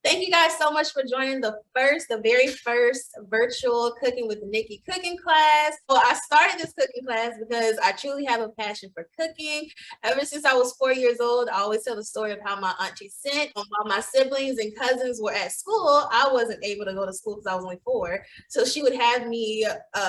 Thank you guys so much for joining the very first virtual Cooking with Nikki cooking class. Well, I started this cooking class because I truly have a passion for cooking. Ever since I was 4 years old, I always tell the story of how my auntie sent. While my siblings and cousins were at school, I wasn't able to go to school because I was only 4. So she would have me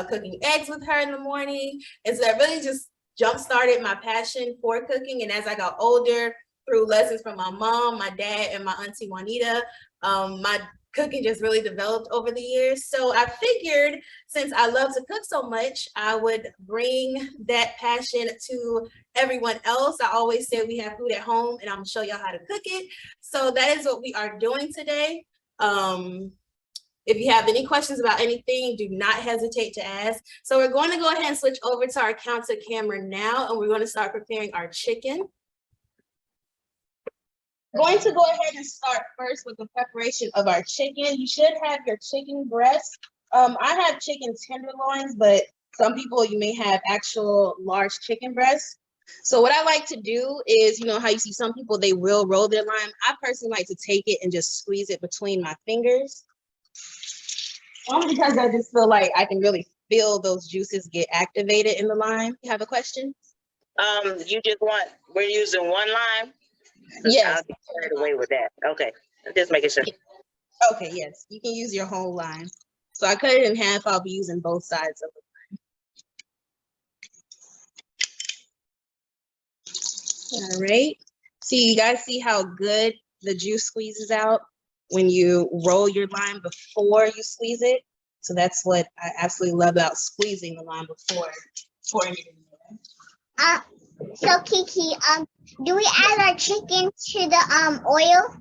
cooking eggs with her in the morning. And so that really just jump-started my passion for cooking. And as I got older, through lessons from my mom, my dad, and my auntie Juanita, my cooking just really developed over the years. So I figured since I love to cook so much, I would bring that passion to everyone else. I always say we have food at home and I'm gonna show y'all how to cook it. So that is what we are doing today. If you have any questions about anything, do not hesitate to ask. So we're going to go ahead and switch over to our counter camera now, and we're going to start preparing our chicken. Going to go ahead and start first with the preparation of our chicken. You should have your chicken breast. I have chicken tenderloins, but some people, you may have actual large chicken breasts. So what I like to do is, you know how you see some people, they will roll their lime. I personally like to take it and just squeeze it between my fingers. Only because I just feel like I can really feel those juices get activated in the lime. You have a question? We're using one lime? Yes. I'll be carried away with that. Okay, just making sure. Okay, yes, you can use your whole lime. So I cut it in half. I'll be using both sides of the lime. All right. See, you guys see how good the juice squeezes out when you roll your lime before you squeeze it. So that's what I absolutely love about squeezing the lime before pouring it in there. So Kiki, do we add our chicken to the oil?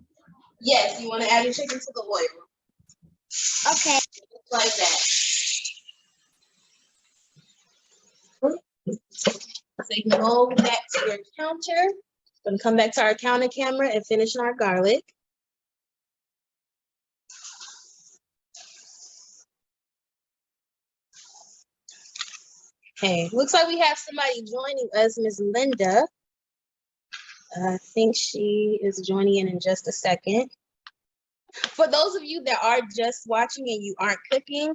Yes, you want to add your chicken to the oil. Okay. Like that. So you can go back to your counter. We're gonna come back to our counter camera and finish our garlic. Okay, looks like we have somebody joining us, Ms. Linda. I think she is joining in just a second. For those of you that are just watching and you aren't cooking,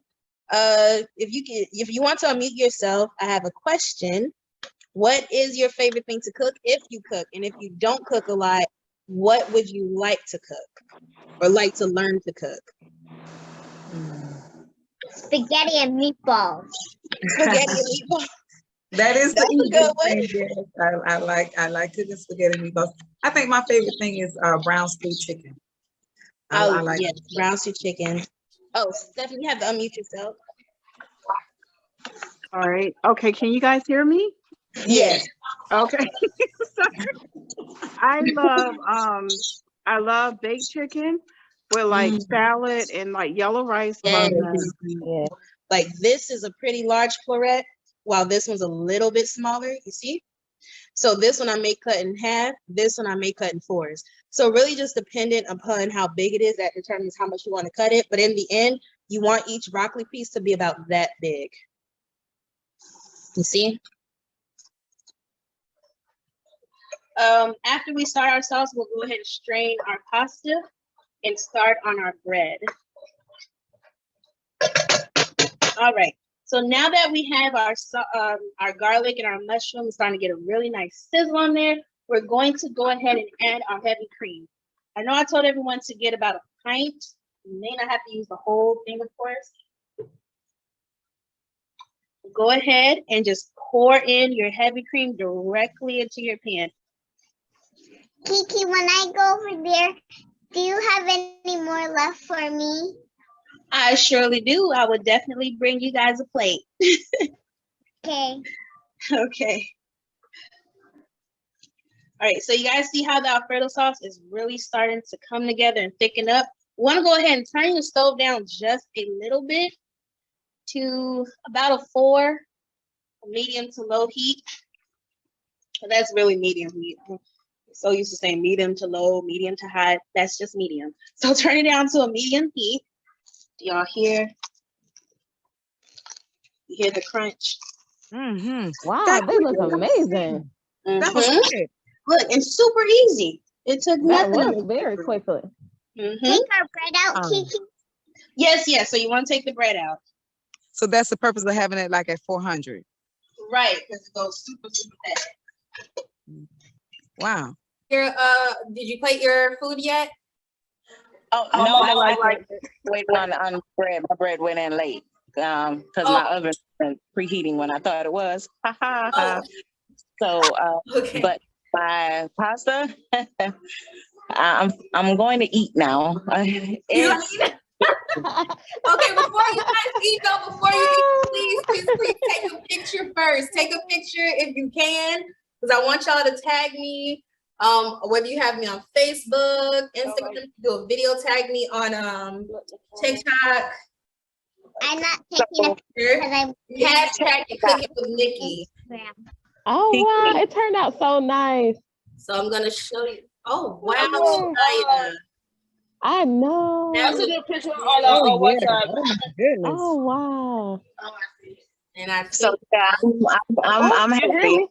if you want to unmute yourself, I have a question. What is your favorite thing to cook if you cook? And if you don't cook a lot, what would you like to cook or like to learn to cook? Spaghetti and meatballs. Spaghetti and meatballs. That is the good one. easiest thing. Yes. I like cooking spaghetti and meatballs. I think my favorite thing is brown stew chicken. I like yes, brown stew chicken. Oh, Stephanie, you have to unmute yourself. All right. Okay, can you guys hear me? Yes. Okay. I love baked chicken with like salad and like yellow rice. Yes. Yeah. Like this is a pretty large floret, while this one's a little bit smaller, you see? So this one I may cut in half, this one I may cut in 4s. So really just dependent upon how big it is, that determines how much you want to cut it. But in the end, you want each broccoli piece to be about that big. You see? After we start our sauce, we'll go ahead and strain our pasta and start on our bread. All right. So now that we have our garlic and our mushrooms starting to get a really nice sizzle on there, we're going to go ahead and add our heavy cream. I know I told everyone to get about a pint. You may not have to use the whole thing, of course. Go ahead and just pour in your heavy cream directly into your pan. Kiki, when I go over there, do you have any more left for me? I surely do. I would definitely bring you guys a plate. Okay. Okay. All right, so you guys see how the Alfredo sauce is really starting to come together and thicken up. We want to go ahead and turn your stove down just a little bit to about a 4, medium to low heat. So that's really medium heat. I'm so used to saying medium to low, medium to high. That's just medium. So turn it down to a medium heat. Do y'all hear? You hear the crunch? Wow, they look amazing. That was quick. Look, it's super easy. It took That nothing. was very quickly. Take our bread out, Kiki. Yes. So you want to take the bread out. So that's the purpose of having it like at 400. Right, because it goes super fast. Wow. Did you plate your food yet? Oh, no, I like waiting on bread. My bread went in late. Because my oven was preheating when I thought it was. So Okay. but my pasta, I'm going to eat now. It's Okay, before you guys eat though, before you eat, please take a picture first. Take a picture if you can, because I want y'all to tag me. Whether you have me on Facebook, Instagram, do a video, tag me on TikTok. I'm not taking a picture because I'm Hashtag Cooking with Nikki. Oh wow, it turned out so nice. So I'm gonna show you. Oh wow, Shia. I know. That's a good picture on our WhatsApp. Oh my goodness. Oh wow. And I so yeah, I'm happy.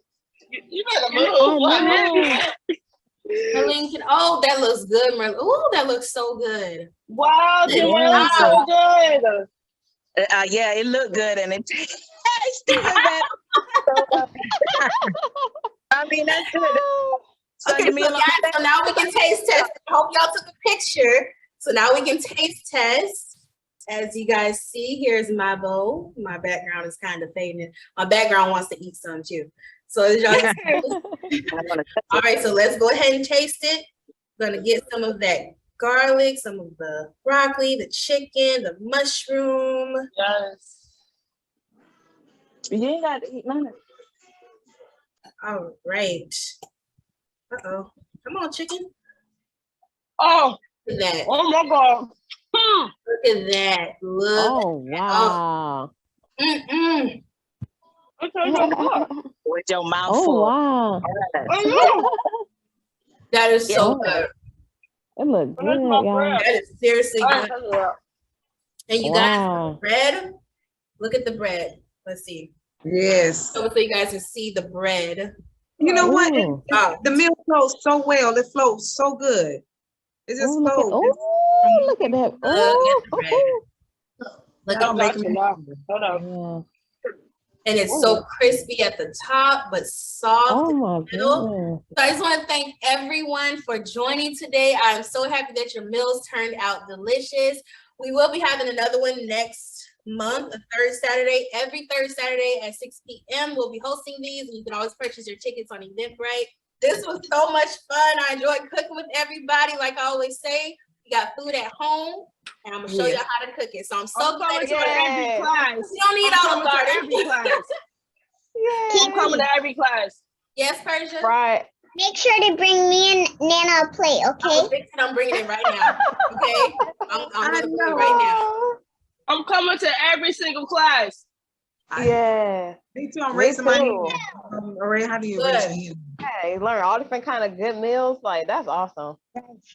You better I move. know. Merlin can. Oh, that looks good, Merlin. Oh, that looks so good. Wow, Yeah. Jamila, so good. Yeah, it looked good and it tasted bad. I mean, that's good. So Okay, so guys, so now we can taste test. I hope y'all took a picture. So now we can taste test. As you guys see, here's my bowl. My background is kind of fading. My background wants to eat some too. So as y'all can see. All right, so let's go ahead and taste it. Gonna get some of that garlic, some of the broccoli, the chicken, the mushroom. Yes. You ain't got to eat none. All right. Uh-oh. Come on, chicken. Oh, Look at that. oh my God. Look at that. Look. Oh wow. Mm-mm. With your mouth Oh full. wow. That is so Oh. good. It looked good, Where's my y'all. bread? That is seriously good. Oh, And you guys, Wow. bread. Look at the bread. Let's see. Yes. So you guys can see the bread. You know what? Ooh. The meal flows so well. It flows so good. It just Oh, look at, flows. oh, look at that. Look at the Oh. bread. Look Y'all at making me Hold on. Yeah. and it's so crispy at the top, but soft Oh in my the middle. goodness. So I just want to thank everyone for joining today. I'm so happy that your meals turned out delicious. We will be having another one next month, a third Saturday. Every third Saturday at 6 p.m. We'll be hosting these, and you can always purchase your tickets on Eventbrite. This was so much fun. I enjoyed cooking with everybody. Like I always say, we got food at home, and I'm gonna show you how to cook it. So I'm so glad to every class. you don't need all the every garden. class. Keep coming to every class. Yes, Persia. Right. Make sure to bring me and Nana a plate, okay? I'm bringing it right now. Okay, I'm gonna bring it right now. I'm coming to every single class. Yeah. Me too. I'm Me raising my too. hand. Ray, how do you raise your hand? Hey, learn all different kind of good meals. Like that's awesome.